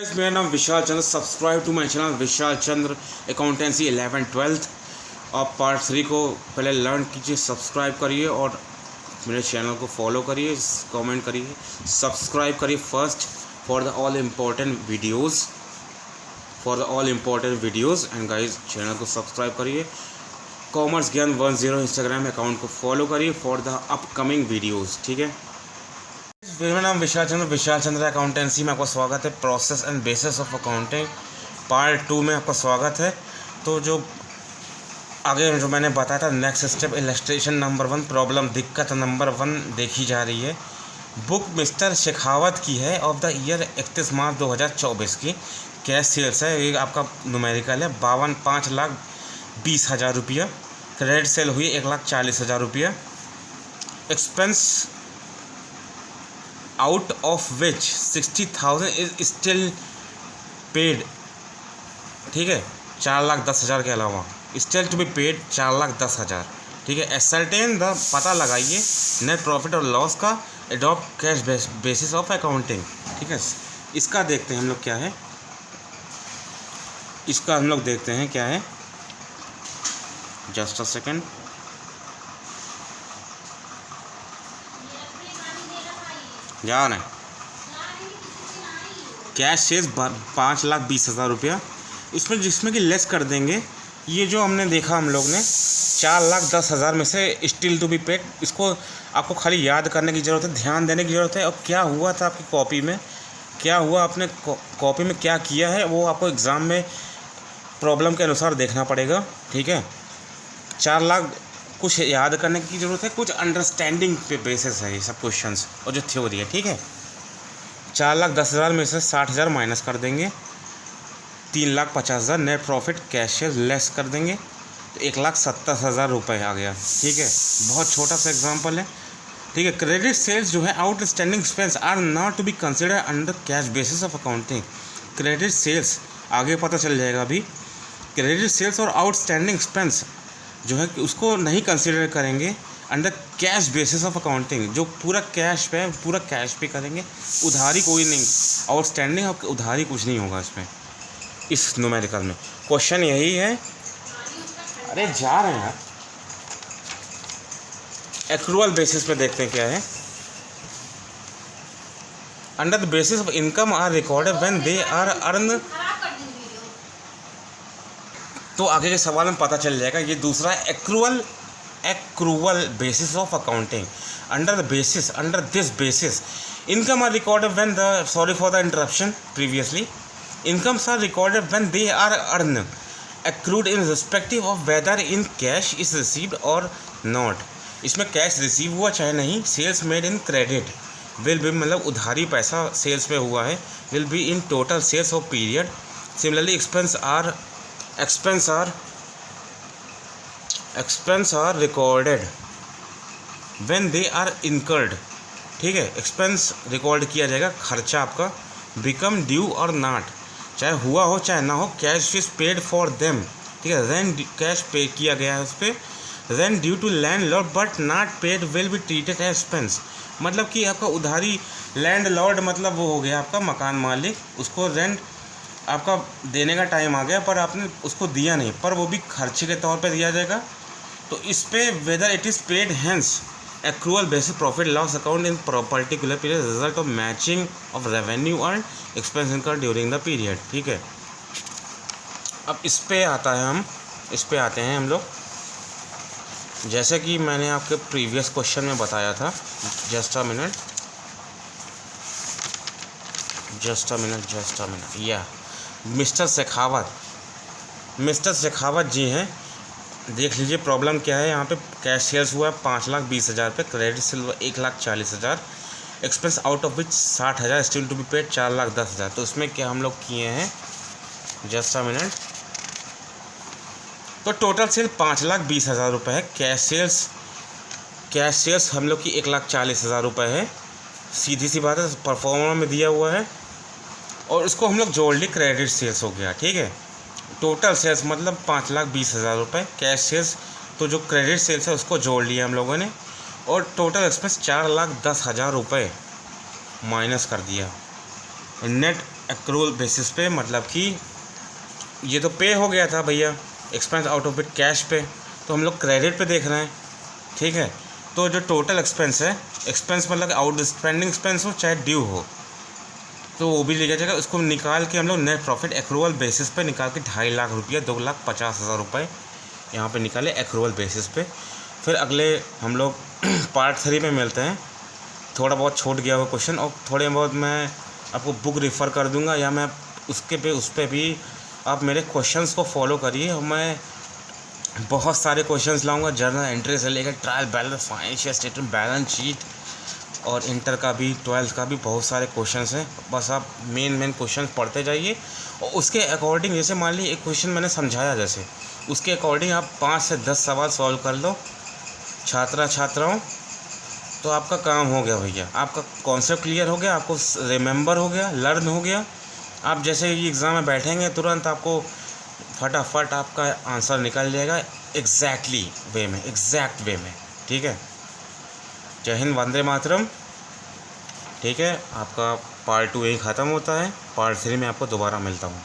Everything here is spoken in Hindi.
मेरा नाम Vishal Chandra. Subscribe to my channel Vishal Chandra accountancy 11th-12th। आप पार्ट 3 को पहले लर्न कीजिए, सब्सक्राइब करिए और मेरे चैनल को फॉलो करिए, कमेंट करिए, सब्सक्राइब करिए first for the all important videos and guys channel को सब्सक्राइब करिए। कॉमर्स ज्ञान 10 इंस्टाग्राम अकाउंट को फॉलो करिए फॉर द अपकमिंग वीडियोज़। ठीक है, मेरा नाम विशाल चंद्र अकाउंटेंसी में आपका स्वागत है। Process and bases of accounting part 2 में आपका स्वागत है। तो जो आगे जो मैंने बताया था, next step illustration number 1, problem दिक्कत नंबर 1 देखी जा रही है। बुक मिस्टर शेखावत की है ऑफ द ईयर 31 मार्च 2024 की। कैश सेल्स है, ये आपका न्यूमेरिकल है 5,20,000 रुपया। क्रेडिट सेल हुई 1,40,000 रुपया। Expense out of which 60,000 is still paid. ठीक है, 4,10,000 के अलावा स्टिल टू बी पेड 4,10,000। ठीक है, एसर्टेन द पता लगाइए नेट प्रॉफिट और लॉस का, adopt cash basis of accounting. ठीक है, इसका देखते हैं हम लोग क्या है, इसका हम लोग देखते हैं क्या है। Just a second. जा रहे हैं कैश सेल्स 5,20,000 रुपया। इसमें जिसमें कि लेस कर देंगे, ये जो हमने देखा हम लोग ने 4,10,000 में से स्टिल टू बी पेड। इसको आपको खाली याद करने की ज़रूरत है, ध्यान देने की ज़रूरत है। और क्या हुआ था आपकी कॉपी में, क्या हुआ आपने कॉपी में क्या किया है, वो आपको एग्ज़ाम में प्रॉब्लम के अनुसार देखना पड़ेगा। ठीक है, 4 लाख कुछ याद करने की ज़रूरत है, कुछ अंडरस्टैंडिंग पे बेसिस है ये सब क्वेश्चंस और जो थ्योरी है। ठीक है, 4,10,000 में से 60,000 माइनस कर देंगे, 3,50,000 नेट प्रॉफिट कैश लेस कर देंगे तो 1,70,000 रुपये आ गया। ठीक है, बहुत छोटा सा एग्जांपल है। ठीक है, क्रेडिट सेल्स जो है outstanding expense are not to be consider under cash basis of accounting. Credit sales आगे पता चल जाएगा अभी। क्रेडिट सेल्स और आउटस्टैंडिंग एक्सपेंस जो है उसको नहीं कंसिडर करेंगे under cash basis of accounting. जो पूरा कैश पे करेंगे, उधारी कोई नहीं, आउटस्टैंडिंग और उधारी कुछ नहीं होगा इसमें, इस न्यूमेरिकल में। क्वेश्चन यही है। अरे जा रहे हैं यार। एक्रूअल बेसिस पे देखते हैं क्या है। Under the basis of income are recorded when they are earn. तो आगे के सवाल में पता चल जाएगा। ये दूसरा accrual basis of accounting. Under this basis income are recorded when the, sorry for the interruption previously, incomes are recorded when they are earn accrued in respective of whether in cash is received or not। इसमें कैश रिसीव हुआ चाहे नहीं। Sales made in credit will be, मतलब उधारी पैसा सेल्स में हुआ है, will be in total sales of period. Similarly expense are recorded when they are incurred। ठीक है, एक्सपेंस रिकॉर्ड किया जाएगा, खर्चा आपका बिकम ड्यू और नॉट, चाहे हुआ हो चाहे ना हो। Cash is paid for them. ठीक है, रेंट कैश पे किया गया है उस पर। Rent due to landlord but not paid will be treated as expense. मतलब कि आपका उधारी, लैंड लॉर्ड मतलब वो हो गया आपका मकान मालिक, उसको रेंट आपका देने का टाइम आ गया पर आपने उसको दिया नहीं, पर वो भी खर्चे के तौर पे दिया जाएगा। तो इस पे whether it is paid hence accrual basis profit loss account in particular period result of matching of revenue earn expense incurred during the period. ठीक है, अब इस पे आते हैं हम लोग। जैसे कि मैंने आपके प्रीवियस क्वेश्चन में बताया था, जस्ट अ मिनट या मिस्टर शेखावत जी हैं। देख लीजिए प्रॉब्लम क्या है। यहाँ पे कैश सेल्स हुआ है 5,20,000 पे, क्रेडिट सेल हुआ 1,40,000, expense out of which 60,000 still to be paid 4,10,000। तो इसमें क्या हम लोग किए हैं, जस्ट अ मिनट। तो टोटल सेल 5,20,000 रुपये है। कैश सेल्स हम लोग की 1,40,000 रुपये है। सीधी सी बात है, परफॉर्मर में दिया हुआ है और इसको हम लोग जोड़ लिए, क्रेडिट सेल्स हो गया। ठीक है, टोटल सेल्स मतलब 5,20,000 रुपये। कैश सेल्स तो जो क्रेडिट सेल्स है उसको जोड़ लिया हम लोगों ने, और टोटल एक्सपेंस 4,10,000 रुपये माइनस कर दिया। नेट एक्रूअल बेसिस पे, मतलब कि ये तो पे हो गया था भैया, expense out of it cash पे, तो हम लोग क्रेडिट पे देख रहे हैं, ठीक है। तो जो टोटल एक्सपेंस है, एक्सपेंस मतलब आउट स्पेंडिंग एक्सपेंस हो चाहे ड्यू हो, तो वो भी लिखा जाएगा। उसको निकाल के हम लोग नेट प्रॉफिट एक्रूअल बेसिस पे निकाल के 2.5 लाख रुपया, 2,50,000 रुपये यहाँ पे निकाले एक्रूअल बेसिस पे। फिर अगले हम लोग पार्ट 3 में मिलते हैं। थोड़ा बहुत छूट गया हुआ क्वेश्चन और थोड़े बहुत मैं आपको बुक रेफ़र कर दूंगा, या मैं उस पर भी आप मेरे क्वेश्चंस को फॉलो करिए। और मैं बहुत सारे क्वेश्चंस लाऊंगा, जर्नल एंट्री से लेकर trial balance, financial statement, balance sheet, और इंटर का भी, 12th का भी बहुत सारे क्वेश्चंस हैं। बस आप मेन क्वेश्चन पढ़ते जाइए और उसके अकॉर्डिंग, जैसे मान लीजिए एक क्वेश्चन मैंने समझाया, जैसे उसके अकॉर्डिंग आप 5 से 10 सवाल सॉल्व कर लो छात्राओं, तो आपका काम हो गया भैया। आपका कॉन्सेप्ट क्लियर हो गया, आपको रिमेंबर हो गया, लर्न हो गया। आप जैसे ही एग्ज़ाम में बैठेंगे तुरंत आपको फटाफट आपका आंसर निकल जाएगा एग्जैक्ट वे में, ठीक है। जय हिंद, वंदे मातरम। ठीक है, आपका पार्ट 2 यही ख़त्म होता है। पार्ट 3 में आपको दोबारा मिलता हूँ।